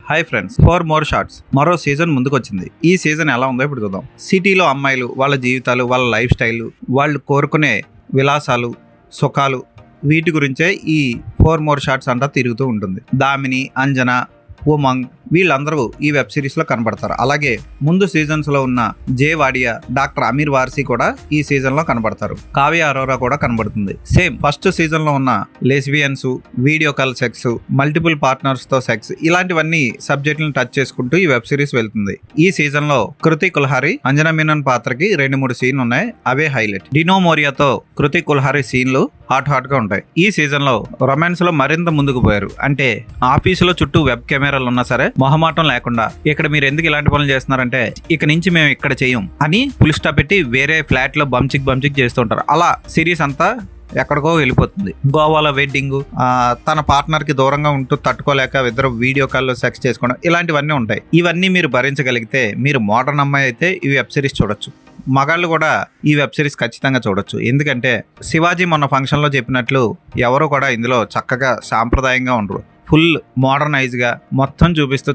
Hi friends, 4 more shorts మరో season ముందుకొచ్చింది. ఈ సీజన్ ఎలా ఉందో ఇప్పుడు చూద్దాం. సిటీలో అమ్మాయిలు, వాళ్ళ జీవితాలు, వాళ్ళ లైఫ్ స్టైల్, వాళ్ళు కోరుకునే విలాసాలు, సుఖాలు, వీటి గురించే ఈ 4 మోర్ షార్ట్స్ అంతా తిరుగుతూ ఉంటుంది. దామిని, అంజన, ఉమంగ్ వీళ్ళందరూ ఈ వెబ్ సిరీస్ లో కనబడతారు. అలాగే ముందు సీజన్స్ లో ఉన్న జే వాడియా, డాక్టర్ అమీర్ వార్సీ కూడా ఈ సీజన్ లో కనబడతారు. కావ్య అరోరా కూడా కనబడుతుంది. సేమ్ ఫస్ట్ సీజన్ లో ఉన్న lesbians, video call sex, multiple partners తో సెక్స్, ఇలాంటివన్నీ సబ్జెక్టులను టచ్ చేసుకుంటూ ఈ వెబ్ సిరీస్ వెళ్తుంది. ఈ సీజన్ లో కృతి కుల్హారి, అంజనా మీనన్ పాత్రకి 2-3 సీన్లు ఉన్నాయి. అవే హైలైట్. డినో మోరియాతో కృతి కుల్హారి సీన్లు హాట్ గా ఉంటాయి. ఈ సీజన్ లో రొమాన్స్ లో మరింత ముందుకు పోయారు. అంటే ఆఫీసులో చుట్టూ వెబ్ కెమెరాలు ఉన్నా సరే మొహమాటం లేకుండా, ఇక్కడ మీరు ఎందుకు ఇలాంటి పనులు చేస్తున్నారంటే, ఇక నుంచి మేము ఇక్కడ చెయ్యం అని ఫుల్ స్టాప్ పెట్టి వేరే ఫ్లాట్ లో బంచిక్ చేస్తుంటారు. అలా సిరీస్ అంతా ఎక్కడికో వెళ్ళిపోతుంది. గోవాలో వెడ్డింగ్, తన పార్ట్నర్ కి దూరంగా ఉంటూ తట్టుకోలేక ఇద్దరు వీడియో కాల్లో సెక్స్ చేసుకోవడం, ఇలాంటివన్నీ ఉంటాయి. ఇవన్నీ మీరు భరించగలిగితే మీరు మోడర్న్ అమ్మాయి అయితే ఈ వెబ్ సిరీస్ చూడొచ్చు. మగాళ్ళు కూడా ఈ వెబ్ సిరీస్ ఖచ్చితంగా చూడొచ్చు. ఎందుకంటే శివాజీ మొన్న ఫంక్షన్ లో చెప్పినట్లు ఎవరు కూడా ఇందులో చక్కగా సాంప్రదాయంగా ఉండరు. ఫుల్ మోడర్నైజ్ గా మొత్తం చూపిస్తూ